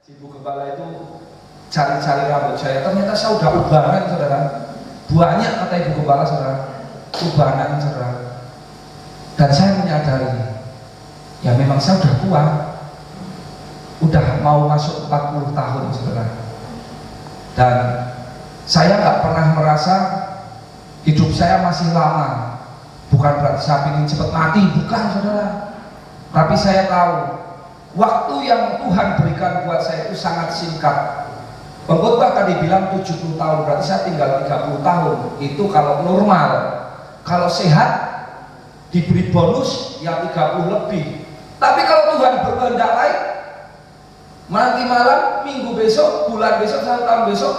Ibu Gembala itu cari-cari rambut saya, ternyata saya udah ubanan saudara. Banyak kata Ibu Gembala saudara, ubanan saudara. Dan saya menyadari, ya memang saya udah tua, udah mau masuk 40 tahun saudara. Dan saya nggak pernah merasa hidup saya masih lama. Bukan berarti saya ingin cepat mati, bukan saudara. Tapi saya tahu waktu yang Tuhan berikan buat saya itu sangat singkat. Pengkhotbah tadi bilang 70 tahun, berarti saya tinggal 30 tahun. Itu kalau normal. Kalau sehat diberi bonus yang 30 lebih. Tapi kalau Tuhan berkehendak lain, nanti malam, minggu besok, bulan besok, 1 tahun besok.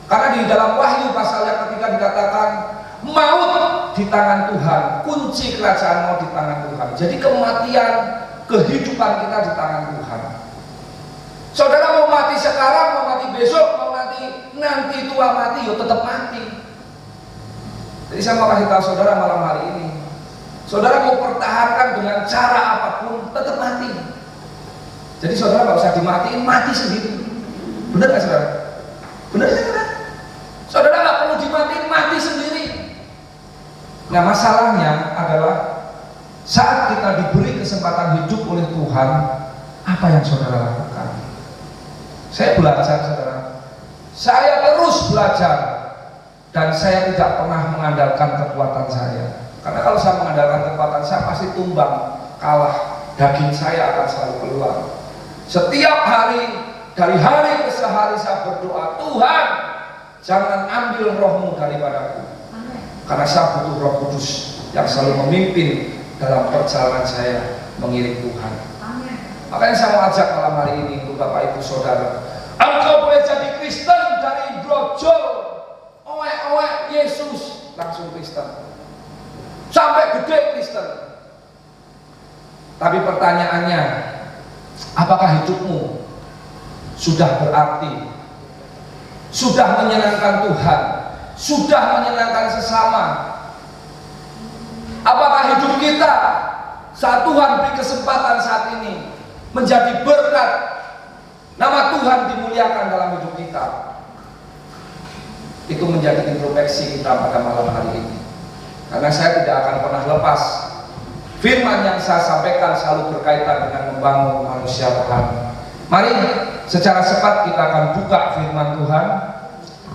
Karena di dalam Wahyu pasalnya ketika dikatakan maut di tangan Tuhan, kunci kerajaan maut di tangan Tuhan. Jadi kematian, kehidupan kita di tangan Tuhan. Saudara mau mati sekarang, mau mati besok, mau mati nanti tua mati, ya tetap mati. Jadi saya mau kasih tahu saudara malam hari ini, saudara mau pertahankan dengan cara apapun, tetap mati. Jadi saudara nggak usah dimatiin, mati sendiri. Benar nggak saudara? Benar saudara? Saudara nggak perlu dimatiin, mati sendiri. Nah masalahnya adalah saat kita diberi kesempatan hidup oleh Tuhan, apa yang saudara lakukan? Saya belajar saudara, saya terus belajar, dan saya tidak pernah mengandalkan kekuatan saya. Karena kalau saya mengandalkan kekuatan saya pasti tumbang, kalah, daging saya akan selalu keluar. Setiap hari, dari hari ke hari saya berdoa, Tuhan jangan ambil rohmu daripadaku. Karena saya butuh Roh Kudus yang selalu memimpin dalam perjalanan saya mengiring Tuhan. Makanya saya mau ajak malam hari ini untuk Bapak Ibu Saudara, engkau boleh jadi Kristen dari brojol, oek-oek Yesus langsung Kristen, sampai gede Kristen. Tapi pertanyaannya, apakah hidupmu sudah berarti, sudah menyenangkan Tuhan, sudah menyenangkan sesama? Apakah hidup kita saat Tuhan beri kesempatan saat ini menjadi berkat, nama Tuhan dimuliakan dalam hidup kita? Itu menjadi introspeksi kita pada malam hari ini. Karena saya tidak akan pernah lepas firman yang saya sampaikan selalu berkaitan dengan membangun manusia Tuhan. Mari secara cepat kita akan buka firman Tuhan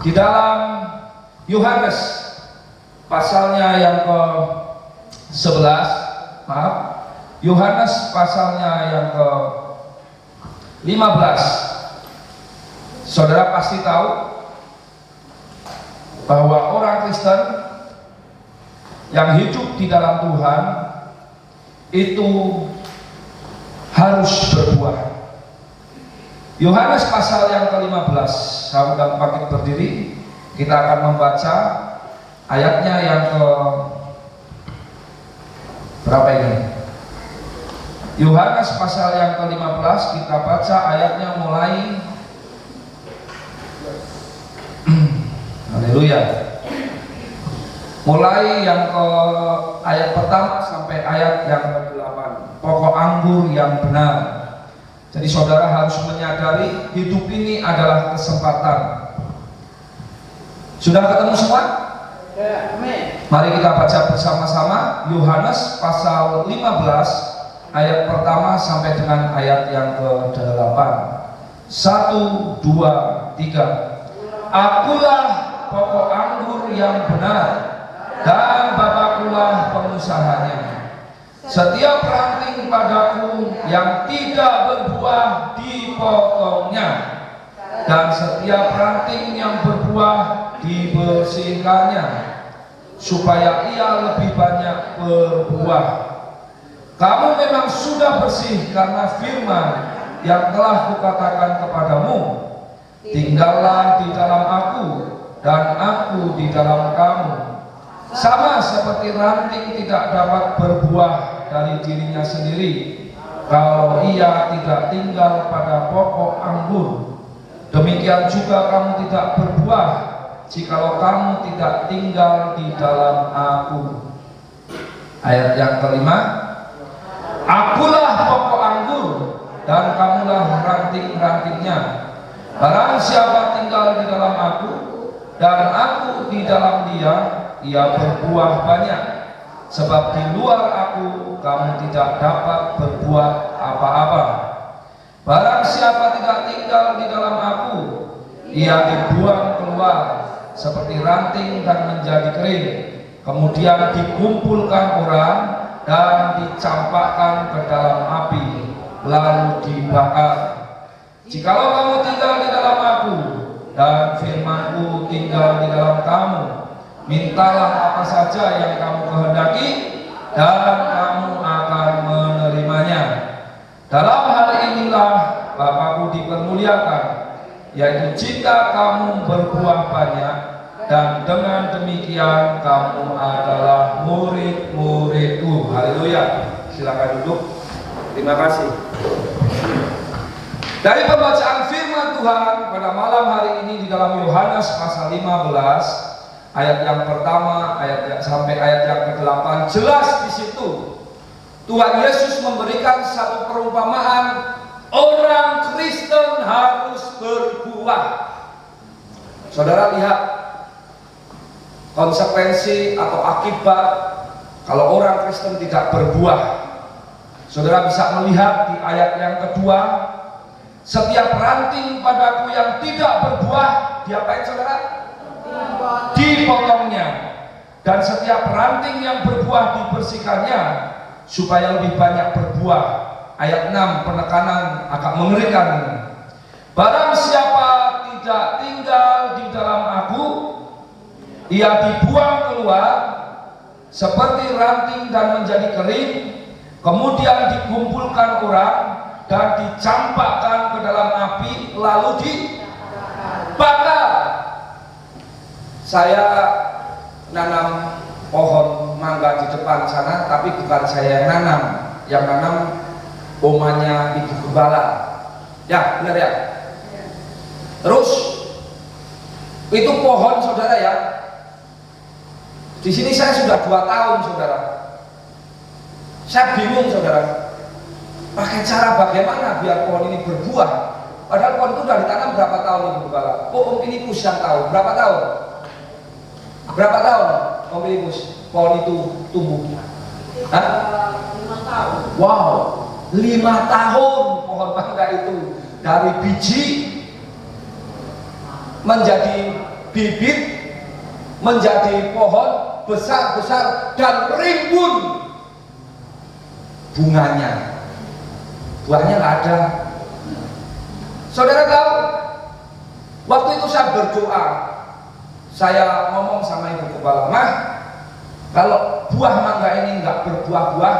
di dalam Yohanes pasalnya yang ke-11, maaf, Yohanes pasalnya yang ke-15. Saudara pasti tahu bahwa orang Kristen yang hidup di dalam Tuhan itu harus berbuah. Yohanes pasal yang ke-15, saya undang bangkit berdiri, kita akan membaca ayatnya yang ke berapa ini? Yohanes pasal yang ke-15, kita baca ayatnya mulai haleluya, mulai yang ke ayat pertama sampai ayat yang ke-8. Pokok anggur yang benar. Jadi saudara harus menyadari hidup ini adalah kesempatan. Sudah ketemu semua? Mari kita baca bersama-sama Yohanes pasal 15 ayat pertama sampai dengan ayat yang ke-8. 1, 2, 3. Akulah pokok anggur yang benar, dan Bapakkulah pengusahanya. Setiap ranting padaku yang tidak berbuah dipotongnya, dan setiap ranting yang berbuah dibersihkannya, supaya ia lebih banyak berbuah. Kamu memang sudah bersih karena firman yang telah kukatakan kepadamu. Tinggallah di dalam aku, dan aku di dalam kamu. Sama seperti ranting tidak dapat berbuah dari dirinya sendiri kalau ia tidak tinggal pada pokok anggur. Demikian juga kamu tidak berbuah jikalau kamu tidak tinggal di dalam aku. Ayat yang kelima, akulah pokok anggur dan kamulah ranting-rantingnya. Barang siapa tinggal di dalam aku dan aku di dalam dia, ia berbuah banyak. Sebab di luar aku kamu tidak dapat berbuat apa-apa. Barang siapa tidak tinggal di dalam aku, ia dibuang keluar seperti ranting dan menjadi kering, kemudian dikumpulkan orang dan dicampakkan ke dalam api, lalu dibakar. Jikalau kamu tinggal di dalam aku dan firman-Ku tinggal di dalam kamu, mintalah apa saja yang kamu kehendaki dan kamu akan menerimanya. Dalam hal inilah Bapa-Ku dipermuliakan, yaitu jika kamu berbuah banyak, dan dengan demikian kamu adalah murid-murid-Ku. Haleluya. Silakan duduk. Terima kasih. Dari pembacaan firman Tuhan pada malam hari ini di dalam Yohanes pasal 15 ayat yang pertama sampai ayat yang ke-8, jelas di situ Tuhan Yesus memberikan satu perumpamaan, orang Kristen harus berbuah. Saudara lihat konsekuensi atau akibat kalau orang Kristen tidak berbuah. Saudara bisa melihat di ayat yang kedua, setiap ranting padaku yang tidak berbuah, diapain saudara? Dipotongnya. Dan setiap ranting yang berbuah dibersihkannya, supaya lebih banyak berbuah. Ayat 6, penekanan agak mengerikan. Barang siapa tidak tinggal di dalam aku, ia dibuang keluar seperti ranting dan menjadi kering, kemudian dikumpulkan orang dan dicampakkan ke dalam api, lalu dibakar. Saya nanam pohon mangga di depan sana, tapi bukan saya yang nanam omanya Ibu Gembala. Ya, benar ya. Terus itu pohon saudara ya. Di sini saya sudah 2 tahun saudara. Saya bingung saudara, pakai cara bagaimana biar pohon ini berbuah. Padahal pohon itu sudah ditanam berapa tahun Ibu Gembala? Oh, Om Filipus yang tahu. Berapa tahun? Berapa tahun Om Filipus pohon itu tumbuh? Hah? 5 tahun. Wow, 5 tahun pohon mangga itu dari biji menjadi bibit, menjadi pohon besar-besar dan rimbun bunganya. Buahnya nggak ada. Saudara tahu, waktu itu saya berdoa, saya ngomong sama Ibu Gembala, "Mah, kalau buah mangga ini nggak berbuah-buah,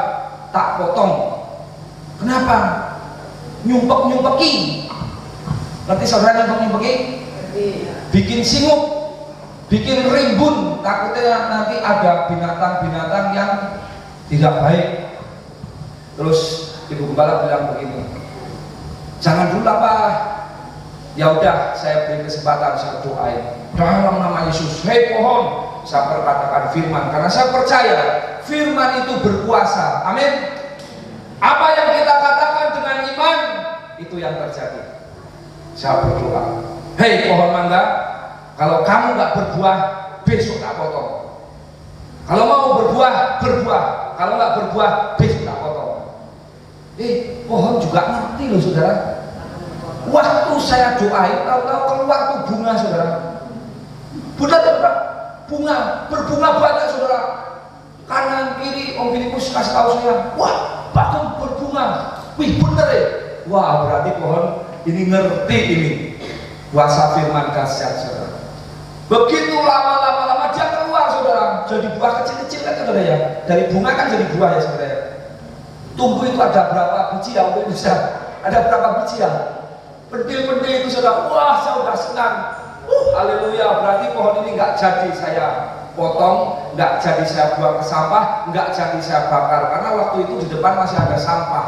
tak potong." Kenapa? Nyumpek-nyumpeki. Nanti saudara nyumpek-nyumpeki? Bikin singup, bikin rimbun. Takutnya nanti ada binatang-binatang yang tidak baik. Terus Ibu Gembala bilang begini, "Jangan dulu apa, ya udah saya beri kesempatan, saya doain dalam nama Yesus, hei pohon," saya perkatakan firman, karena saya percaya firman itu berkuasa. Amin. Apa yang kita katakan dengan iman, itu yang terjadi. Saya berdoa, hei pohon mangga, kalau kamu nggak berbuah, besok tak potong. Kalau mau berbuah, berbuah. Kalau nggak berbuah, besok tak potong. Pohon juga ngerti loh saudara. Waktu saya doain, tahu-tahu keluar tuh bunga saudara. Benar saudara, bunga, berbunga banyak saudara. Kanan kiri Om Filipus kasih tahu saya, wah bagus berbunga. Wih bener ya. Wah berarti pohon ini ngerti ini kuasa firman dahsyat saudara. Begitu lama dia keluar saudara, jadi buah kecil-kecil kan saudara ya. Dari bunga kan jadi buah ya saudara ya. Tumbuh itu ada berapa biji ya Om Filipus? Ada berapa biji ya? Pentil-pentil itu saudara, wah saya udah senang. Haleluya, berarti pohon ini nggak jadi saya potong, nggak jadi saya buang ke sampah, nggak jadi saya bakar, karena waktu itu di depan masih ada sampah.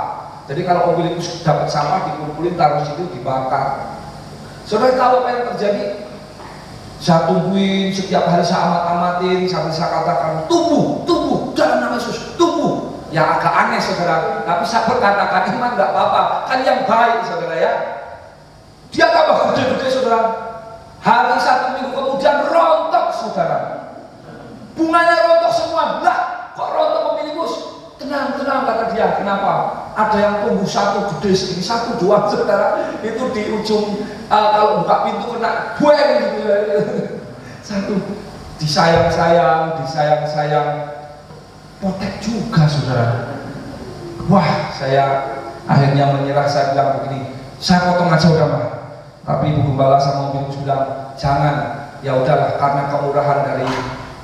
Jadi kalau Om Filipus dapat sampah dikumpulin, taruh situ, dibakar. Saudara tahu apa yang terjadi? Saya tungguin, setiap hari saya amat-amatin, sampai saya katakan tumbuh dalam nama Yesus, tumbuh. yang agak aneh saudara, tapi saya berkatakan iman nggak apa-apa, kan yang baik saudara ya. Dia tambah gede-gede saudara. Hari 1 minggu kemudian rontok saudara. Bunganya rontok semua. Lah, kok rontok pemilikus? Tenang kata dia. Kenapa? Ada yang tumbuh satu gede segini, satu dua saudara. Itu di ujung kalau buka pintu kena bueng gitu ya. Satu disayang-sayang, potek juga saudara. Wah, saya akhirnya menyerah. Saya bilang begini, saya potong aja udah mah. Tapi Ibu Gembala sama Om Binus bilang, jangan, ya udahlah, karena kemurahan dari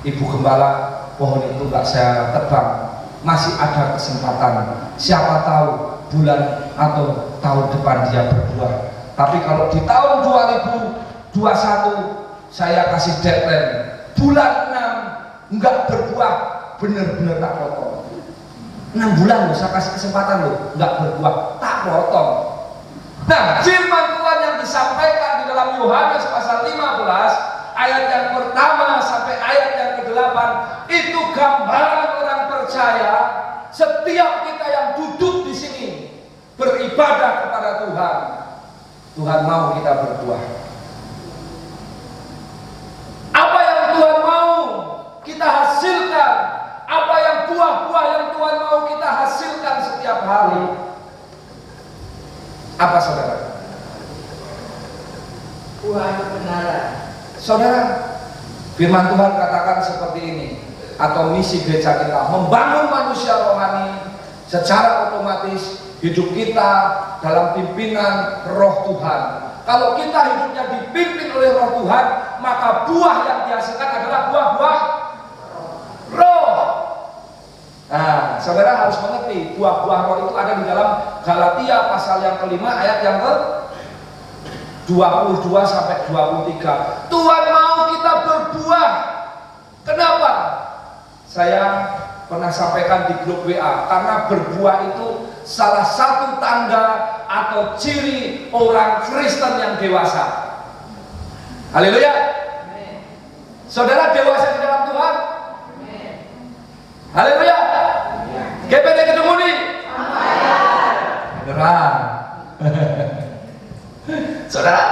Ibu Gembala, pohon itu nggak saya tebang, masih ada kesempatan. Siapa tahu bulan atau tahun depan dia berbuah. Tapi kalau di tahun 2021 saya kasih deadline, bulan 6 nggak berbuah, bener-bener tak potong. 6 bulan loh, saya kasih kesempatan loh, nggak berbuah, tak potong. Nah, firman Tuhan yang disampaikan di dalam Yohanes pasal 15 ayat yang pertama sampai ayat yang ke-8 itu gambaran orang percaya. Setiap kita yang duduk di sini beribadah kepada Tuhan, Tuhan mau kita berbuah. Apa yang Tuhan mau kita hasilkan, apa yang buah-buah yang Tuhan mau kita hasilkan setiap hari. Apa saudara? Buah kebenaran. Saudara, firman Tuhan katakan seperti ini, atau misi gereja kita membangun manusia rohani. Secara otomatis hidup kita dalam pimpinan Roh Tuhan. Kalau kita hidupnya dipimpin oleh Roh Tuhan, maka buah yang dihasilkan adalah buah-buah roh. Nah, saudara harus mengerti, buah-buah roh itu ada di dalam Galatia pasal yang ke-5 ayat yang ke-22 sampai 23. Tuhan mau kita berbuah. Kenapa? Saya pernah sampaikan di grup WA, karena berbuah itu salah satu tanda atau ciri orang Kristen yang dewasa. Haleluya. Saudara dewasa di dalam Tuhan. Haleluya. GPD ketemu nih. Beneran. Saudara,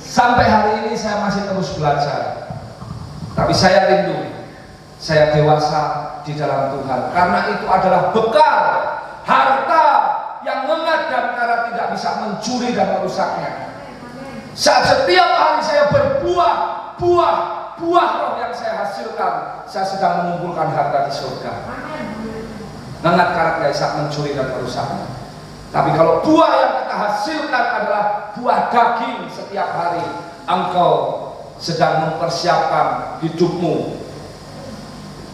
sampai hari ini saya masih terus belajar. Tapi saya rindu, saya dewasa di dalam Tuhan. Karena itu adalah bekal, harta yang hangat dan karena tidak bisa mencuri dan merusaknya. Saat setiap hari saya berbuah, buah roh yang saya hasilkan, saya sedang mengumpulkan harta di surga. Hangat karena tidak bisa mencuri dan merusaknya. Tapi kalau buah yang kita hasilkan adalah buah daging setiap hari, engkau sedang mempersiapkan hidupmu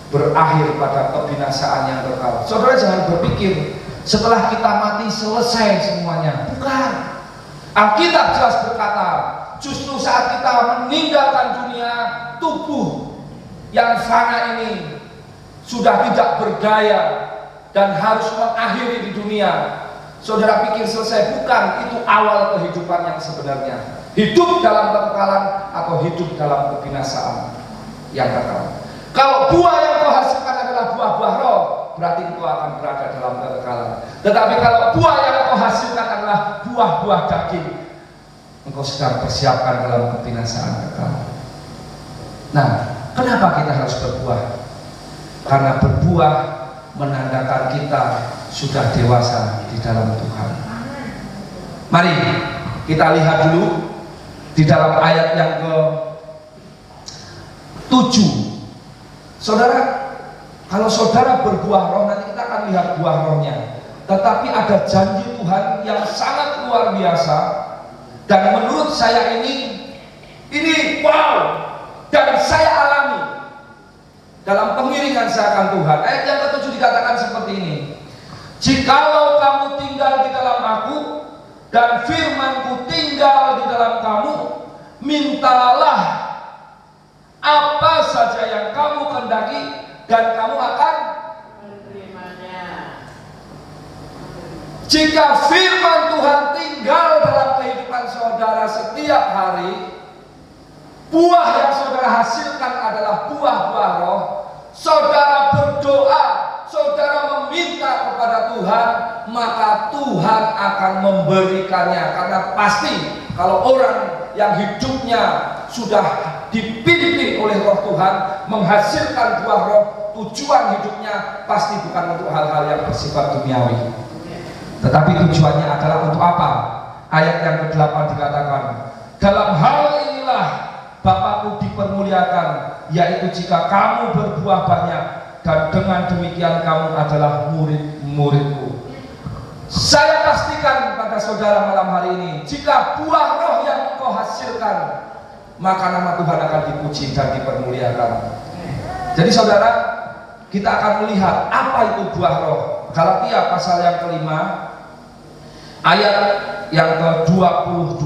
berakhir pada kebinasaan yang kekal. Saudara jangan berpikir setelah kita mati selesai semuanya. Bukan. Alkitab jelas berkata, justru saat kita meninggalkan dunia, tubuh yang fana ini sudah tidak berdaya dan harus mengakhiri di dunia. Saudara pikir selesai? Bukan, itu awal kehidupan yang sebenarnya. Hidup dalam kekekalan atau hidup dalam kebinasaan yang kekal. Kalau buah yang kau hasilkan adalah buah-buah roh, berarti engkau akan berada dalam kekekalan. Tetapi kalau buah yang kau hasilkan adalah buah-buah daging, engkau sedang persiapkan dalam kebinasaan kekal. Nah, kenapa kita harus berbuah? Karena berbuah menandakan kita sudah dewasa di dalam Tuhan. Mari kita lihat dulu di dalam ayat yang ke-7. Saudara, kalau saudara berbuah roh, nanti kita akan lihat buah rohnya. Tetapi ada janji Tuhan yang sangat luar biasa, dan menurut saya ini wow, dan saya alami dalam pengiringan saya akan Tuhan. Ayat yang ke-7 dikatakan seperti ini: jikalau kamu tinggal di dalam aku dan firmanku tinggal di dalam kamu, mintalah apa saja yang kamu kehendaki dan kamu akan menerimanya. Jika firman Tuhan tinggal dalam kehidupan saudara setiap hari, buah yang saudara hasilkan adalah buah-buah roh. Saudara berdoa, saudara meminta Tuhan, maka Tuhan akan memberikannya. Karena pasti kalau orang yang hidupnya sudah dipimpin oleh Roh Tuhan, menghasilkan buah roh, tujuan hidupnya pasti bukan untuk hal-hal yang bersifat duniawi, tetapi tujuannya adalah untuk apa? Ayat yang ke-8 dikatakan, dalam hal inilah Bapakku dipermuliakan, yaitu jika kamu berbuah banyak, dan dengan demikian kamu adalah murid-muridku. Saya pastikan pada saudara malam hari ini, jika buah roh yang engkau hasilkan, maka nama Tuhan akan dipuji dan dipermuliakan. Jadi saudara, kita akan melihat apa itu buah roh. Galatia pasal yang ke-5 ayat yang ke-22.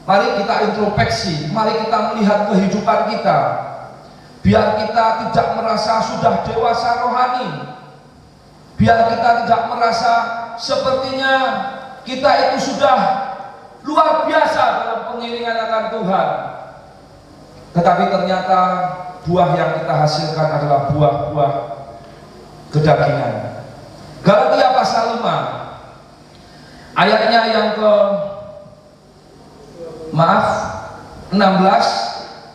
Mari kita introspeksi, mari kita melihat kehidupan kita, biar kita tidak merasa sudah dewasa rohani, biar kita tidak merasa sepertinya kita itu sudah luar biasa dalam pengiringan akan Tuhan. Tetapi ternyata buah yang kita hasilkan adalah buah-buah kedagingan. Galatia pasal 5 ayatnya yang ke 16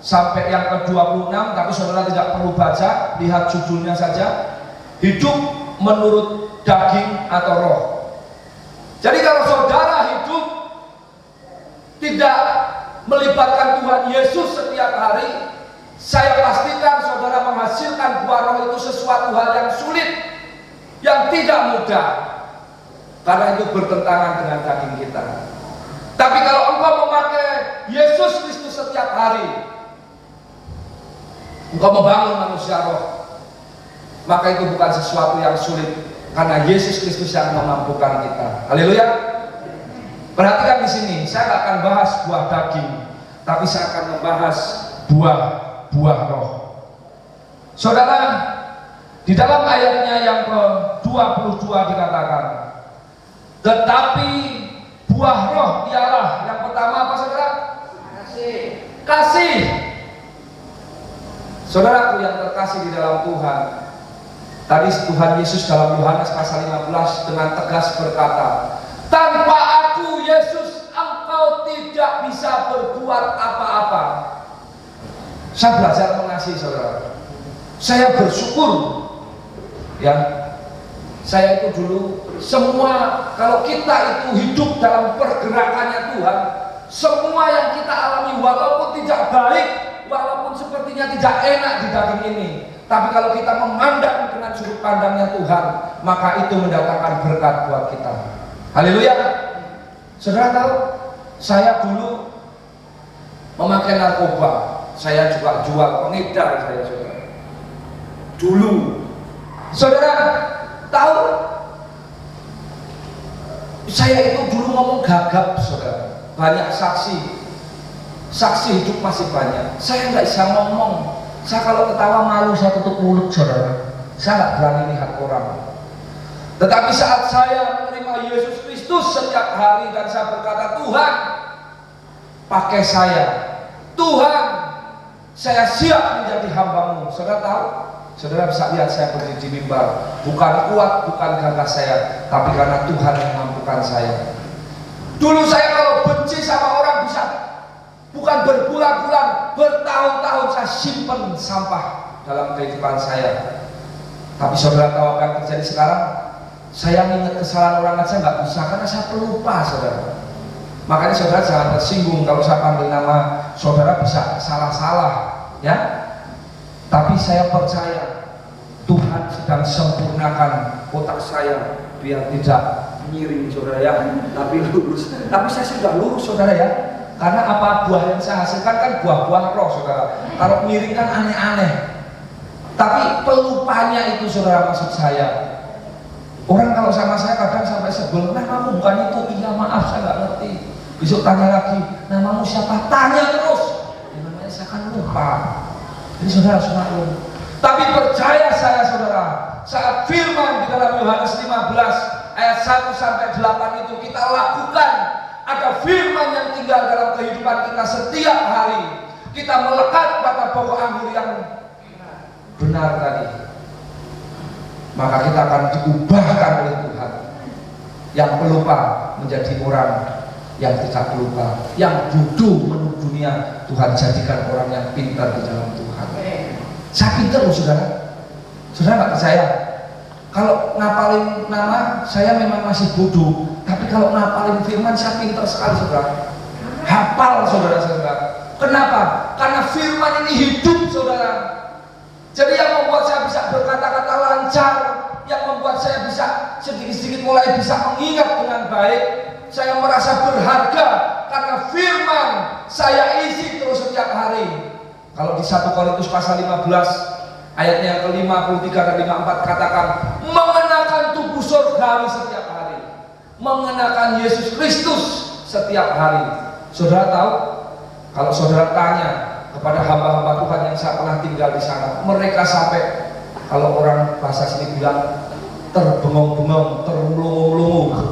sampai yang ke-26, tapi saudara tidak perlu baca, lihat judulnya saja, hidup menurut daging atau roh. Jadi kalau saudara hidup tidak melibatkan Tuhan Yesus setiap hari, saya pastikan saudara menghasilkan buah roh itu sesuatu hal yang sulit, yang tidak mudah, karena itu bertentangan dengan daging kita. Tapi kalau engkau memakai Yesus Kristus setiap hari, engkau membangun manusia roh, maka itu bukan sesuatu yang sulit, karena Yesus Kristus yang memampukan kita. Haleluya. Perhatikan di sini, saya tidak akan bahas buah daging, tapi saya akan membahas buah roh. Saudara, di dalam ayatnya yang ke-22 dikatakan, tetapi buah roh ialah, yang pertama apa saudara? Kasih. Saudaraku yang terkasih di dalam Tuhan, tadi Tuhan Yesus dalam Yohanes pasal 15 dengan tegas berkata, tanpa aku Yesus engkau tidak bisa berbuat apa-apa. Saya belajar mengasihi saudara. Saya bersyukur, ya, saya itu dulu semua, kalau kita itu hidup dalam pergerakannya Tuhan, semua yang kita alami walaupun tidak baik, walaupun sepertinya tidak enak di daging ini, tapi kalau kita memandang dengan sudut pandangnya Tuhan, maka itu mendatangkan berkat buat kita. Haleluya. Saudara tahu, saya dulu memakai narkoba, saya juga jual, pengedar saya saudara. Dulu, saudara tahu, saya itu dulu ngomong gagap saudara. Banyak saksi hidup masih banyak. Saya nggak bisa ngomong. Saya kalau ketawa malu, saya tutup mulut saudara. Saya nggak berani lihat orang. Tetapi saat saya menerima Yesus Kristus setiap hari dan saya berkata, Tuhan pakai saya, Tuhan saya siap menjadi hamba-Mu. Saudara tahu, saudara bisa lihat saya berdiri di mimbar, bukan kuat, bukan gagah saya, tapi karena Tuhan yang mampukan saya. Dulu saya kalau benci sama orang bisa bukan berbulan-bulan, bertahun-tahun saya simpen sampah dalam kehidupan saya. Tapi saudara tahu apa yang terjadi sekarang? Saya ingat kesalahan orang aja nggak bisa, karena saya pelupa saudara. Makanya saudara jangan tersinggung kalau saya panggil nama saudara, bisa salah-salah, ya. Tapi saya percaya Tuhan sedang sempurnakan otak saya biar tidak miring saudara ya, tapi lurus. Tapi saya sudah lurus saudara ya, karena apa, buah yang saya hasilkan kan buah-buah roh saudara. Kalau miring kan aneh-aneh. Tapi pelupanya itu saudara, maksud saya, orang kalau sama saya kadang sampai sebel, namamu bukan itu, iya maaf saya nggak ngerti. Besok tanya lagi, namamu siapa? Tanya terus. Ya, namanya saya kan lupa. Jadi saudara semaklum. Tapi percaya saya saudara, saat firman di dalam Yohanes 15 ayat 1 sampai 8 itu kita lakukan, ada firman yang tinggal dalam kehidupan kita setiap hari. Kita melekat pada pokok anggur yang benar tadi, maka kita akan diubahkan oleh Tuhan. Yang pelupa menjadi orang yang tidak pelupa. Yang bodoh menurut dunia, Tuhan jadikan orang yang pintar di dalam Tuhan. Saya pintar loh saudara. Saudara nggak percaya? Kalau ngapalin nama, saya memang masih bodoh. Tapi kalau ngapalin firman, saya pintar sekali saudara. Hafal saudara-saudara. Kenapa? Karena firman ini hidup saudara. Jadi yang membuat saya bisa berkata-kata lancar, yang membuat saya bisa sedikit-sedikit mulai bisa mengingat dengan baik, saya merasa berharga karena firman saya isi terus setiap hari. Kalau di 1 Korintus pasal 15 ayatnya yang ke-53 dan 54 katakan, mengenakan tubuh surgawi setiap hari, mengenakan Yesus Kristus setiap hari. Saudara tahu, kalau saudara tanya kepada hamba-hamba Tuhan yang saya pernah tinggal di sana, mereka sampai, kalau orang bahasa sini bilang, terbengong-bengong, termelongo